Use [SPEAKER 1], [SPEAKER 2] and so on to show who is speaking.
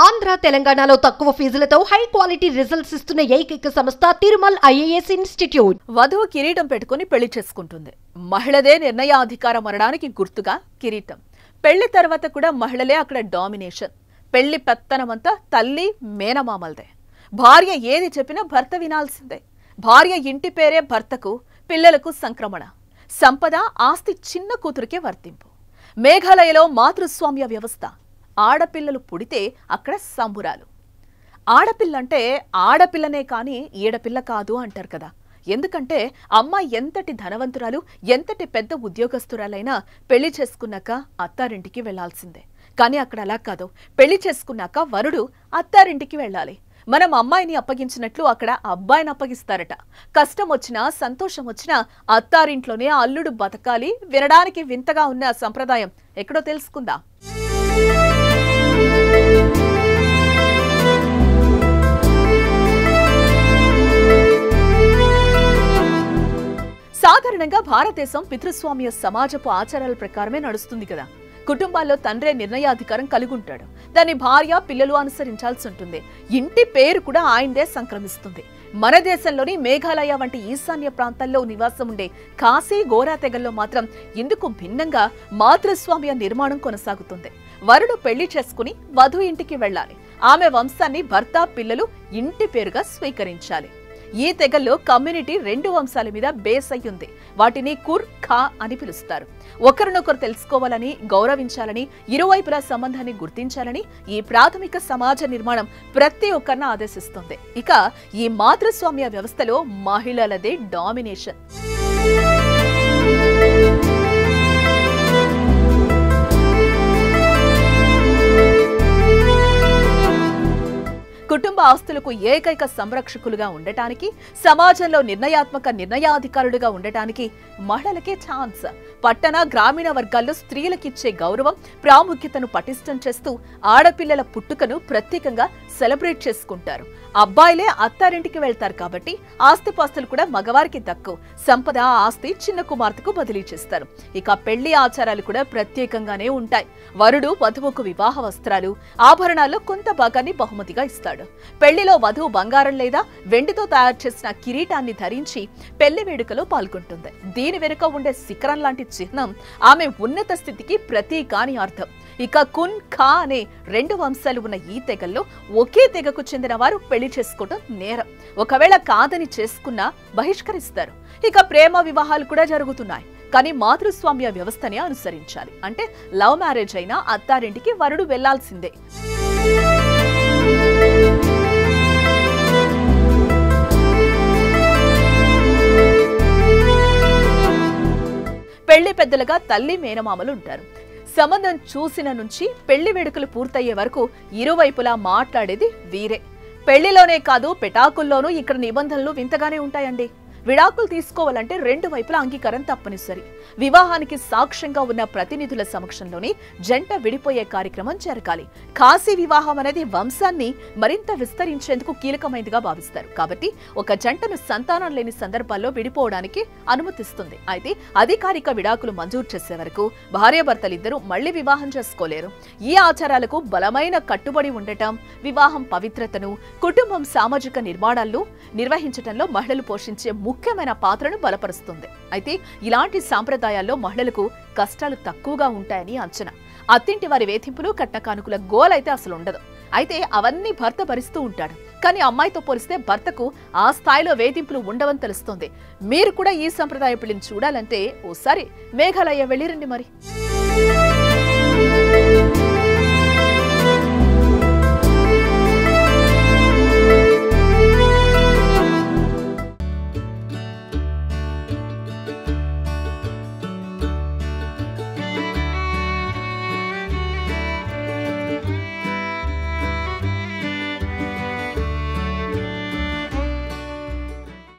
[SPEAKER 1] ఆంధ్ర తెలంగాణలో తక్కువ ఫీజులతో high quality results ఇస్తున్న ఏకైక సంస్థ తిరుమల్ ఐఏఎస్ ఇన్స్టిట్యూట్.
[SPEAKER 2] వధువు కిరీటం పెట్టుకుని పెళ్లి చేసుకుంటుంది. మహిళదే నిర్ణయాధికారం అనడానికి గుర్తుగా కిరీటం. పెళ్లి తర్వాత కూడా మహిళలే అక్కడ డామినేషన్. పెళ్లి పెత్తనమంతా తల్లి మేనమామలదే. భార్య ఏది చెప్పినా భర్త వినాల్సిందే. భార్య ఇంటి పేరే భర్తకు, పిల్లలకు సంక్రమణ. సంపద ఆస్తి చిన్న కూతురికే వర్తింపు. మేఘాలయలో మాతృస్వామ్య వ్యవస్థ. ఆడపిల్లలు పుడితే అక్కడ సంబురాలు. ఆడపిల్లంటే ఆడపిల్లనే కానీ ఈడపిల్ల కాదు అంటారు కదా. ఎందుకంటే అమ్మాయి ఎంతటి ధనవంతురాలు, ఎంతటి పెద్ద ఉద్యోగస్తురాలైనా పెళ్లి చేసుకున్నాక అత్తారింటికి వెళ్లాల్సిందే. కానీ అక్కడ అలా కాదు. పెళ్లి చేసుకున్నాక వరుడు అత్తారింటికి వెళ్ళాలి. మనం అమ్మాయిని అప్పగించినట్లు అక్కడ అబ్బాయిని అప్పగిస్తారట. కష్టం వచ్చినా సంతోషం వచ్చినా అత్తారింట్లోనే అల్లుడు బతకాలి. వినడానికి వింతగా ఉన్న సంప్రదాయం ఎక్కడో తెలుసుకుందా? సాధారణంగా భారతదేశం పితృస్వామ్య సమాజపు ఆచారాల ప్రకారమే నడుస్తుంది కదా. కుటుంబాల్లో తండ్రే నిర్ణయాధికారం కలిగి ఉంటాడు. దాని భార్య, పిల్లలు అనుసరించాల్సి ఉంటుంది. ఇంటి పేరు కూడా ఆయనదే సంక్రమిస్తుంది. మన దేశంలోని మేఘాలయ వంటి ఈశాన్య ప్రాంతాల్లో నివాసం ఉండే కాశీ, గోరా తెగల్లో మాత్రం ఇందుకు భిన్నంగా మాతృస్వామ్య నిర్మాణం కొనసాగుతుంది. వరుడు పెళ్లి చేసుకుని వధువు ఇంటికి వెళ్లాలి. ఆమె వంశాన్ని భర్త, పిల్లలు ఇంటి పేరుగా స్వీకరించాలి. ఈ తెగల్లో కమ్యూనిటీ 2 వంశాల మీద బేస్ అయ్యింది. వాటిని కుర్, ఖా అని పిలుస్తారు. ఒకరినొకరు తెలుసుకోవాలని, గౌరవించాలని, ఇరువైపుల సంబంధాన్ని గుర్తించాలని ఈ ప్రాథమిక సమాజ నిర్మాణం ప్రతి ఒక్కరిని ఆదేశిస్తుంది. ఇక ఈ మాతృస్వామ్య వ్యవస్థలో మహిళలదే డామినేషన్. కుటుంబ ఆస్తులకు ఏకైక సంరక్షకులుగా ఉండటానికి, సమాజంలో నిర్ణయాధికారులుగా ఉండటానికి మహిళలకే ఛాన్స్. పట్టణ, గ్రామీణ వర్గాల్లో స్త్రీలకిచ్చే గౌరవం, ప్రాముఖ్యతను పటిష్టం చేస్తూ ఆడపిల్లల పుట్టుకను ప్రత్యేకంగా సెలబ్రేట్ చేసుకుంటారు. అబ్బాయిలే అత్తారింటికి వెళ్తారు కాబట్టి ఆస్తిపాస్తులు కూడా మగవారికి దక్కు. సంపద, ఆస్తి చిన్న కుమార్తెకు బదిలీ చేస్తారు. ఇక పెళ్లి ఆచారాలు కూడా ప్రత్యేకంగానే ఉంటాయి. వరుడు వధువుకు వివాహ వస్త్రాలు, ఆభరణాల్లో కొంత భాగాన్ని బహుమతిగా ఇస్తాడు. పెళ్లిలో వధువు బంగారం లేదా వెండితో తయారు చేసిన కిరీటాన్ని ధరించి పెళ్లి వేడుకలో పాల్గొంటుంది. దీని వెనుక ఉండే శిఖరం లాంటి చిహ్నం ఆమె ఉన్నత స్థితికి ప్రతీక అని అర్థం. ఇక కున్, ఖా అనే 2 వంశాలు ఉన్న ఈ తెగల్లో ఒకే తెగకు చెందిన వారు పెళ్లి చేసుకోవడం నేరం. ఒకవేళ కాదని చేసుకున్నా బహిష్కరిస్తారు. ఇక ప్రేమ వివాహాలు కూడా జరుగుతున్నాయి. కానీ మాతృస్వామ్య వ్యవస్థనే అనుసరించాలి. అంటే లవ్ మ్యారేజ్ అయినా అత్తారింటికి వరుడు వెళ్లాల్సిందే. పెళ్లి పెద్దలుగా తల్లి, మేనమామలు ఉంటారు. సంబంధం చూసిన నుంచి పెళ్లి వేడుకలు పూర్తయ్యే వరకు ఇరువైపులా మాట్లాడేది వీరే. పెళ్లిలోనే కాదు, పెటాకుల్లోనూ ఇక్కడ నిబంధనలు వింతగానే ఉంటాయండి. విడాకులు తీసుకోవాలంటే 2 వైపుల అంగీకారం తప్పనిసరి. వివాహానికి సాక్ష్యంగా ఉన్న ప్రతినిధుల సమక్షంలోనే జంట విడిపోయే కార్యక్రమం జరగాలి. కాశీ వివాహం అనేది వంశాన్ని మరింత విస్తరించేందుకు కీలకమైనదిగా భావిస్తారు. కాబట్టి ఒక జంటను సంతానం లేని సందర్భాల్లో విడిపోవడానికి అనుమతిస్తుంది. అయితే అధికారిక విడాకులు మంజూరు చేసే వరకు భార్యాభర్తలిద్దరూ మళ్లీ వివాహం చేసుకోలేరు. ఈ ఆచారాలకు బలమైన కట్టుబడి ఉండటం వివాహం పవిత్రతను, కుటుంబం సామాజిక నిర్మాణాలను నిర్వహించడంలో మహిళలు పోషించే ముఖ్యమైన పాత్రను బలపరుస్తుంది. అయితే ఇలాంటి సాంప్రదాయాల్లో మహిళలకు కష్టాలు తక్కువగా ఉంటాయని అంచనా. అత్తింటి వారి వేధింపులు, కట్న కానుకల గోలైతే అసలు ఉండదు. అయితే అవన్నీ భర్త భరిస్తూ ఉంటాడు. కానీ అమ్మాయితో పోలిస్తే భర్తకు ఆ స్థాయిలో వేధింపులు ఉండవని తెలుస్తోంది. మీరు కూడా ఈ సంప్రదాయ పెళ్లిని చూడాలంటే ఓసారి మేఘాలయ వెళ్ళిరండి మరి.